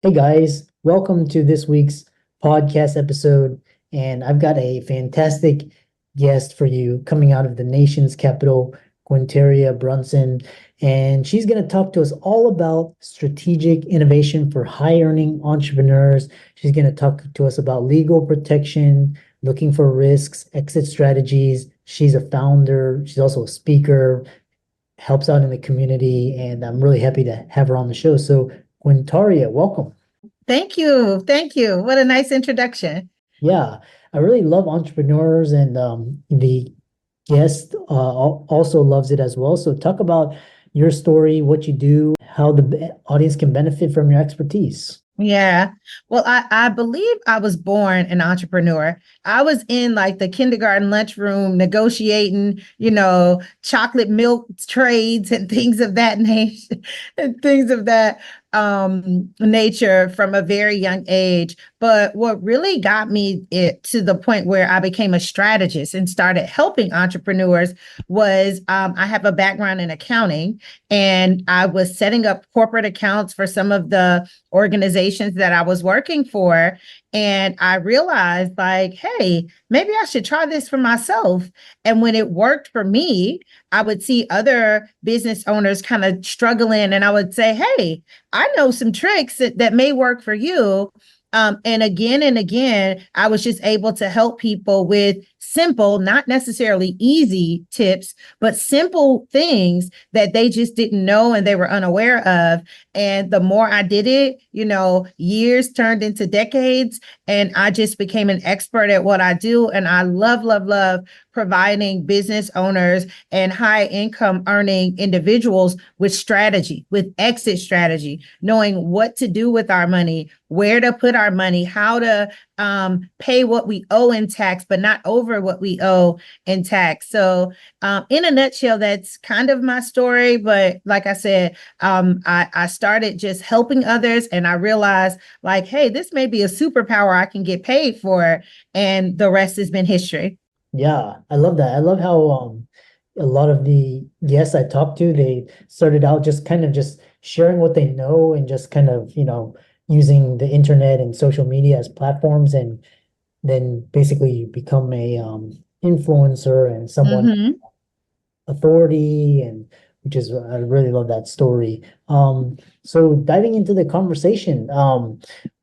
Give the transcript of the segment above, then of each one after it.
Hey guys, welcome to this week's podcast episode. And I've got a fantastic guest for you coming out of the nation's capital, Quintaria Brunson. And she's going to talk to us all about strategic innovation for high earning entrepreneurs. She's going to talk to us about legal protection, looking for risks, exit strategies. She's a founder, she's also a speaker, helps out in the community, and I'm really happy to have her on the show. So, Quintaria, welcome. Thank you. Thank you. What a nice introduction. Yeah, I really love entrepreneurs, and the guest also loves it as well. So, talk about your story, what you do, how the audience can benefit from your expertise. Yeah. Well, I believe I was born an entrepreneur. I was in like the kindergarten lunchroom negotiating, chocolate milk trades and things of that nature, and things of that nature from a very young age. But what really got me to the point where I became a strategist and started helping entrepreneurs was I have a background in accounting, and I was setting up corporate accounts for some of the organizations that I was working for. And I realized, like, hey, maybe I should try this for myself. And when it worked for me, I would see other business owners kind of struggling, and I would say, hey, I know some tricks that may work for you. And again, I was just able to help people with simple, not necessarily easy tips, but simple things that they just didn't know and they were unaware of. And the more I did it, years turned into decades, and I just became an expert at what I do. And I love, love, love providing business owners and high income earning individuals with strategy, with exit strategy, knowing what to do with our money, where to put our money, how to pay what we owe in tax, but not over what we owe in tax. So, in a nutshell, that's kind of my story. But like I said, I started just helping others, and I realized, like, hey, this may be a superpower I can get paid for, and the rest has been history. Yeah, I love that. I love how a lot of the guests I talked to, they started out just kind of just sharing what they know and just kind of, using the internet and social media as platforms, and then basically you become a influencer and someone Mm-hmm. authority, and which is I really love that story. So diving into the conversation,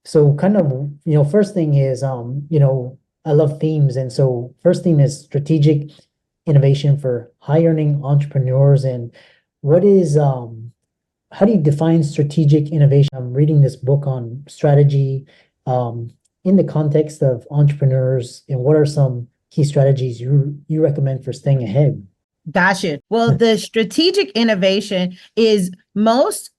so kind of first thing is I love themes, and so first theme is strategic innovation for high earning entrepreneurs, and what is how do you define strategic innovation? I'm reading this book on strategy um, in the context of entrepreneurs, and what are some key strategies you recommend for staying ahead? Gotcha. Well, the strategic innovation is most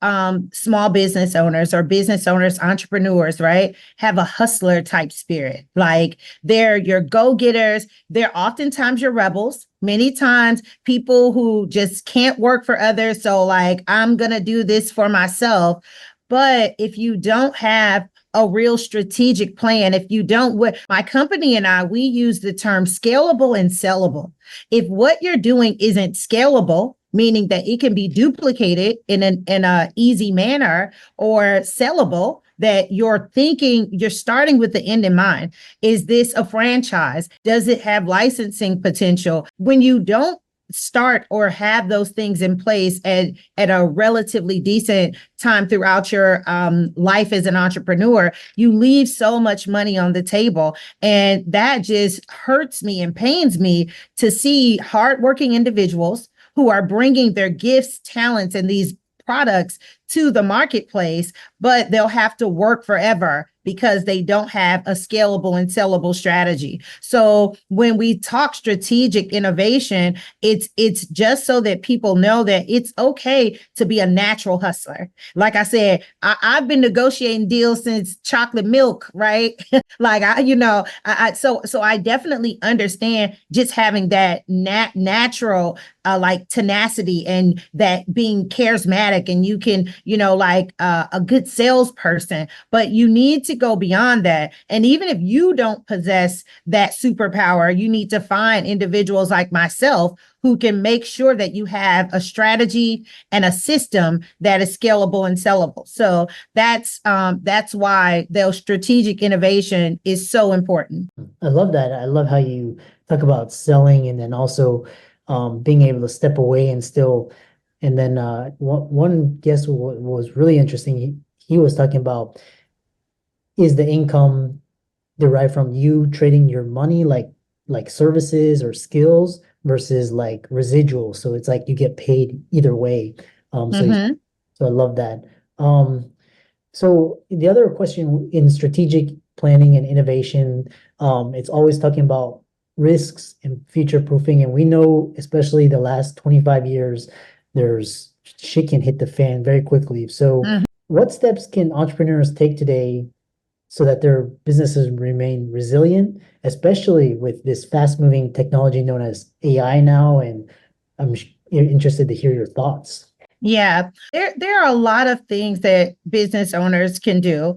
small business owners or business owners, entrepreneurs, right, have a hustler type spirit. Like they're your go getters. They're oftentimes your rebels. Many times people who just can't work for others. So, like, I'm going to do this for myself. But if you don't have a real strategic plan, if you don't, my company and I, we use the term scalable and sellable. If what you're doing isn't scalable, meaning that it can be duplicated in a easy manner, or sellable, that you're starting with the end in mind. Is this a franchise? Does it have licensing potential? When you don't start or have those things in place at a relatively decent time throughout your life as an entrepreneur, you leave so much money on the table. And that just hurts me and pains me to see hardworking individuals who are bringing their gifts, talents, and these products to the marketplace, but they'll have to work forever because they don't have a scalable and sellable strategy. So when we talk strategic innovation, it's just so that people know that it's okay to be a natural hustler. Like I said, I've been negotiating deals since chocolate milk, right? Like so I definitely understand just having that natural like tenacity, and that being charismatic, and you can like a good salesperson, but you need to go beyond that. And even if you don't possess that superpower, you need to find individuals like myself who can make sure that you have a strategy and a system that is scalable and sellable. So that's why the strategic innovation is so important. I love that. I love how you talk about selling and then also being able to step away and still. And then one guest was really interesting. He was talking about, is the income derived from you trading your money, like services or skills, versus like residual. So it's like you get paid either way. Mm-hmm. So I love that. So the other question in strategic planning and innovation, it's always talking about risks and future proofing. And we know, especially the last 25 years, there's shit can hit the fan very quickly. So Mm-hmm. what steps can entrepreneurs take today so that their businesses remain resilient, especially with this fast moving technology known as AI now? And I'm interested to hear your thoughts. Yeah, there are a lot of things that business owners can do.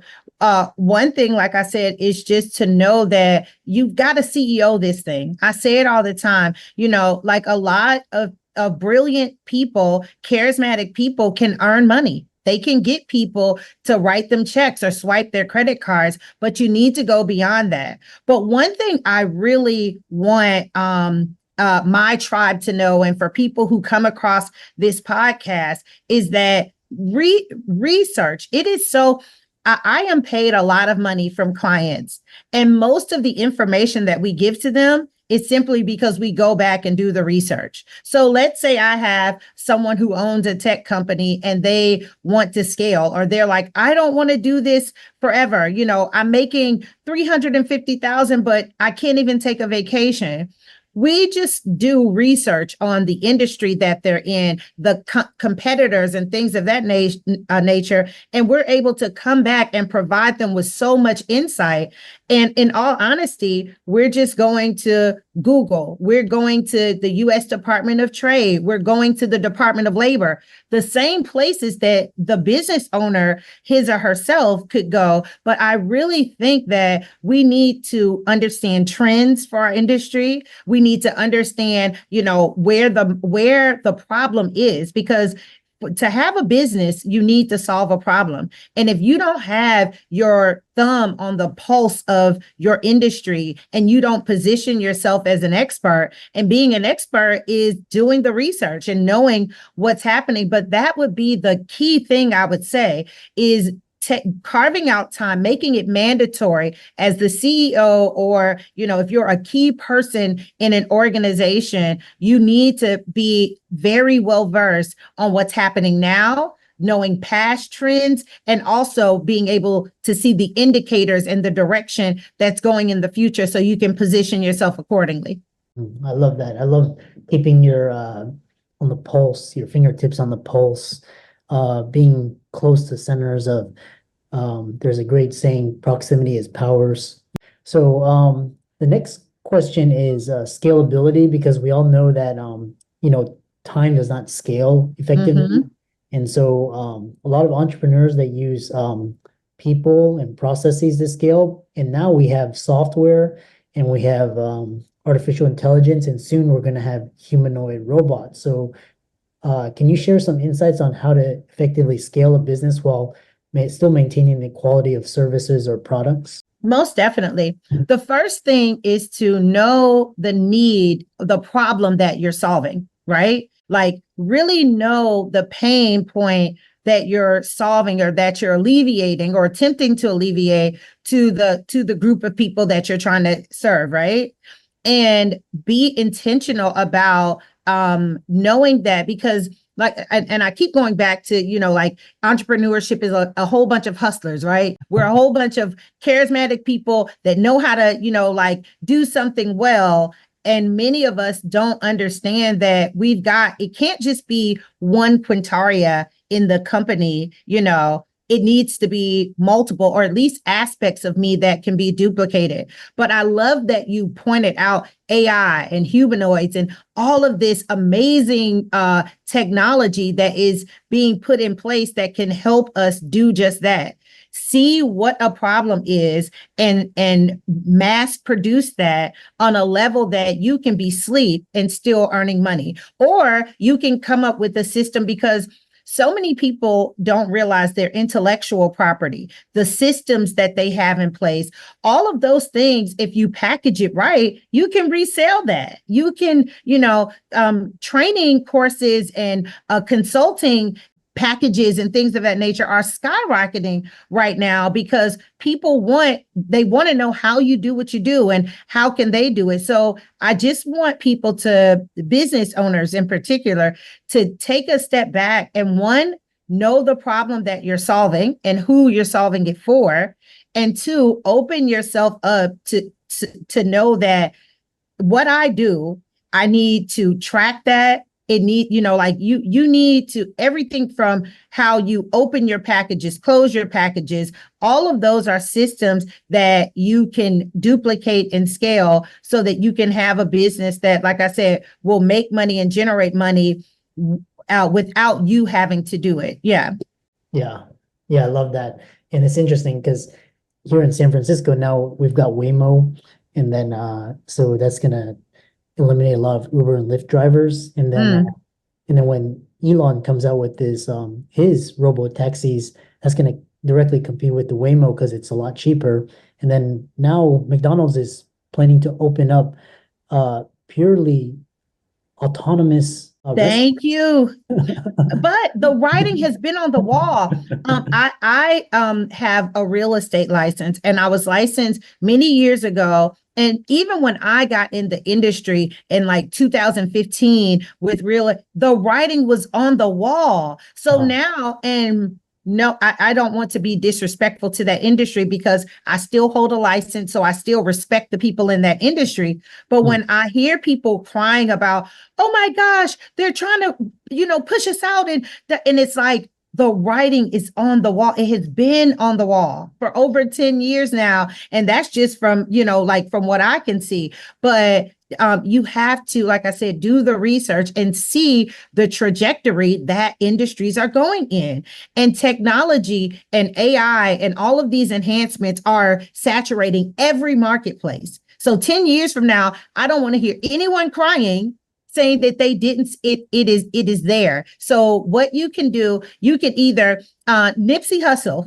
One thing, like I said, is just to know that you've got to CEO this thing. I say it all the time, like a lot of brilliant people, charismatic people can earn money. They can get people to write them checks or swipe their credit cards, but you need to go beyond that. But one thing I really want my tribe to know, and for people who come across this podcast, is that research. It is so. I am paid a lot of money from clients, and most of the information that we give to them is simply because we go back and do the research. So let's say I have someone who owns a tech company and they want to scale, or they're like, I don't want to do this forever. I'm making 350,000, but I can't even take a vacation. We just do research on the industry that they're in, the competitors and things of that nature, and we're able to come back and provide them with so much insight. And in all honesty, we're just going to Google, we're going to the U.S. Department of Trade, we're going to the Department of Labor, the same places that the business owner, his or herself, could go. But I really think that we need to understand trends for our industry. We need to understand, where the problem is, because to have a business, you need to solve a problem. And if you don't have your thumb on the pulse of your industry and you don't position yourself as an expert, and being an expert is doing the research and knowing what's happening. But that would be the key thing I would say is carving out time, making it mandatory as the CEO, or, if you're a key person in an organization, you need to be very well versed on what's happening now, knowing past trends, and also being able to see the indicators and the direction that's going in the future so you can position yourself accordingly. I love that. I love keeping your on the pulse, your fingertips on the pulse, being close to centers of, there's a great saying, proximity is powers. So the next question is scalability, because we all know that time does not scale effectively. Mm-hmm. And so a lot of entrepreneurs, they use people and processes to scale. And now we have software and we have artificial intelligence, and soon we're going to have humanoid robots. So can you share some insights on how to effectively scale a business while still maintaining the quality of services or products? Most definitely. The first thing is to know the need, the problem that you're solving, right? Like really know the pain point that you're solving or that you're alleviating or attempting to alleviate to the group of people that you're trying to serve, right? And be intentional about knowing that, because and I keep going back to, like entrepreneurship is a whole bunch of hustlers, right? We're a whole bunch of charismatic people that know how to, do something well. And many of us don't understand that it can't just be one Quintaria in the company, it needs to be multiple, or at least aspects of me that can be duplicated. But I love that you pointed out AI and humanoids and all of this amazing technology that is being put in place that can help us do just that. See what a problem is and mass produce that on a level that you can be asleep and still earning money. Or you can come up with a system, because so many people don't realize their intellectual property, the systems that they have in place, all of those things. If you package it right, you can resell that. You can, training courses and consulting packages and things of that nature are skyrocketing right now, because they want to know how you do what you do and how can they do it. So I just want people business owners in particular, to take a step back and, one, know the problem that you're solving and who you're solving it for. And two, open yourself up to know that what I do, I need to track that. It need, you need to, everything from how you open your packages, close your packages, all of those are systems that you can duplicate and scale so that you can have a business that, like I said, will make money and generate money without you having to do it. Yeah. Yeah. Yeah. I love that. And it's interesting because here in San Francisco now we've got Waymo, and then so that's gonna eliminate a lot of Uber and Lyft drivers. And then when Elon comes out with his robo taxis, that's going to directly compete with the Waymo because it's a lot cheaper. And then now McDonald's is planning to open up purely autonomous. Thank you. But the writing has been on the wall. I have a real estate license, and I was licensed many years ago. And even when I got in the industry in like 2015 the writing was on the wall. So now, and no, I don't want to be disrespectful to that industry, because I still hold a license. So I still respect the people in that industry. But when I hear people crying about, oh my gosh, they're trying to, push us out. And it's like, the writing is on the wall. It has been on the wall for over 10 years now. And that's just from, from what I can see. But you have to, like I said, do the research and see the trajectory that industries are going in. And technology and AI and all of these enhancements are saturating every marketplace. So 10 years from now, I don't want to hear anyone crying saying that they didn't, it is there. So what you can do, you can either Nipsey Hussle,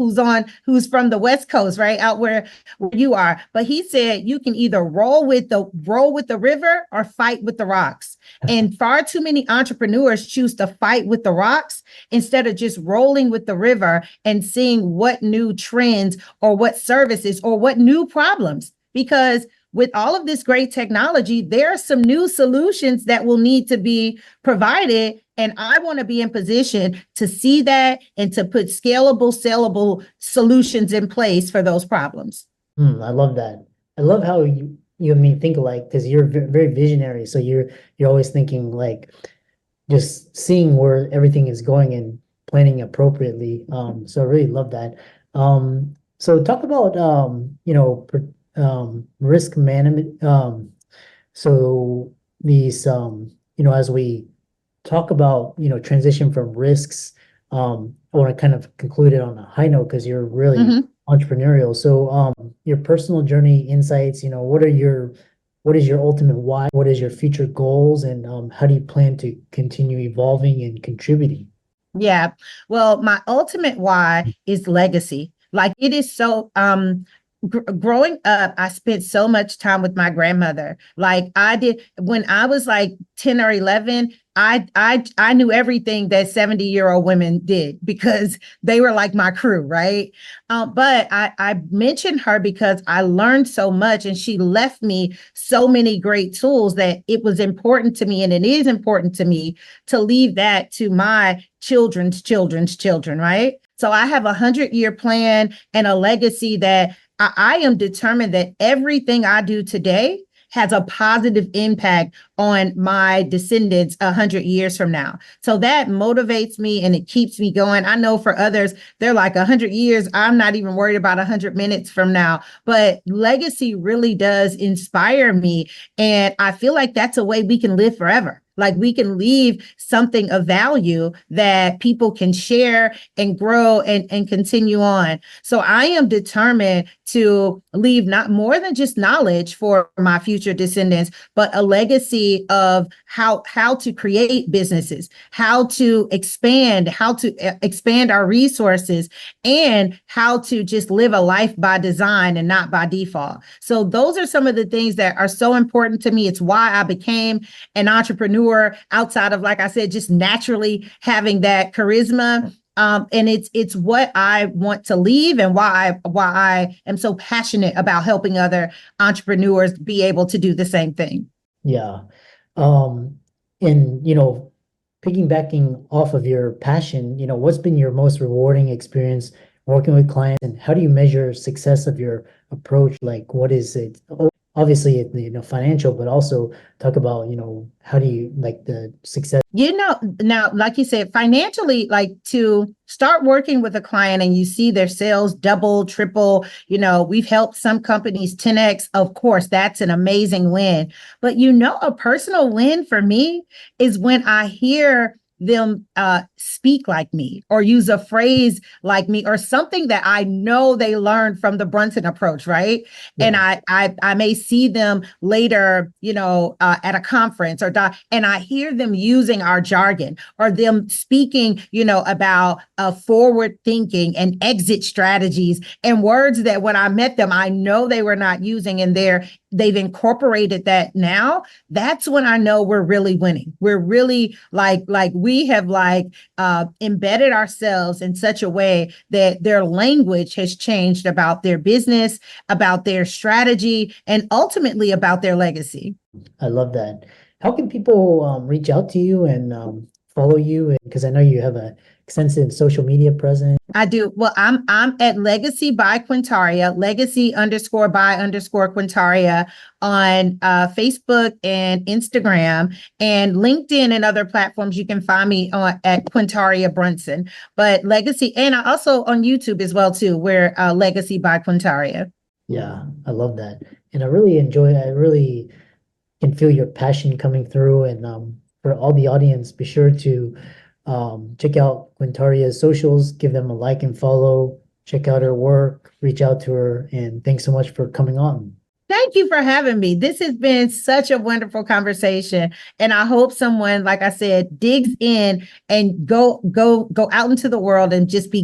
who's from the West Coast, right out where you are, but he said you can either roll with the river or fight with the rocks. And far too many entrepreneurs choose to fight with the rocks instead of just rolling with the river and seeing what new trends or what services or what new problems. Because with all of this great technology, there are some new solutions that will need to be provided. And I want to be in position to see that and to put scalable, sellable solutions in place for those problems. I love that. I love how you and me think alike, because you're very visionary. So you're always thinking like just seeing where everything is going and planning appropriately. So I really love that. So talk about risk management. So these, as we talk about, transition from risks, I want to kind of conclude it on a high note because you're really entrepreneurial. So, your personal journey insights, what is your ultimate why? What is your future goals? And how do you plan to continue evolving and contributing? Yeah. Well, my ultimate why is legacy. Like, it is so, growing up, I spent so much time with my grandmother. Like I did when I was like 10 or 11, I knew everything that 70-year-old women did because they were like my crew, right? But I mentioned her because I learned so much, and she left me so many great tools that it was important to me, and it is important to me to leave that to my children's children's children, right? So I have 100-year plan and a legacy that I am determined that everything I do today has a positive impact on my descendants 100 years from now. So that motivates me and it keeps me going. I know for others, they're like 100 years. I'm not even worried about 100 minutes from now, but legacy really does inspire me. And I feel like that's a way we can live forever. Like we can leave something of value that people can share and grow and continue on. So I am determined to leave not more than just knowledge for my future descendants, but a legacy of how to create businesses, how to expand our resources, and how to just live a life by design and not by default. So those are some of the things that are so important to me. It's why I became an entrepreneur outside of, like I said, just naturally having that charisma. And it's what I want to leave and why I am so passionate about helping other entrepreneurs be able to do the same thing. Yeah. And, piggybacking off of your passion, what's been your most rewarding experience working with clients, and how do you measure success of your approach? Like, what is it? Obviously, financial, but also talk about, how do you like the success? Now, like you said, financially, like to start working with a client and you see their sales double, triple, we've helped some companies 10x. Of course, that's an amazing win. But, a personal win for me is when I hear them speak like me or use a phrase like me or something that I know they learned from the Brunson approach, right? Yeah. And I may see them later, at a conference and I hear them using our jargon or them speaking, about forward thinking and exit strategies and words that when I met them, I know they were not using, and they've incorporated that now. That's when I know we're really winning. We're really like we have embedded ourselves in such a way that their language has changed about their business, about their strategy, and ultimately about their legacy. I love that. How can people reach out to you and follow you? Because I know you have a extensive social media presence. I do. Well, I'm at Legacy by Quintaria, legacy_by_Quintaria on Facebook and Instagram and LinkedIn and other platforms. You can find me at Quintaria Brunson, but Legacy, and I also on YouTube as well too, where Legacy by Quintaria. Yeah, I love that. And I really can feel your passion coming through. And for all the audience, be sure to check out Quintaria's socials, give them a like and follow, check out her work, reach out to her, and thanks so much for coming on. Thank you for having me. This has been such a wonderful conversation. And I hope someone, like I said, digs in and go out into the world and just be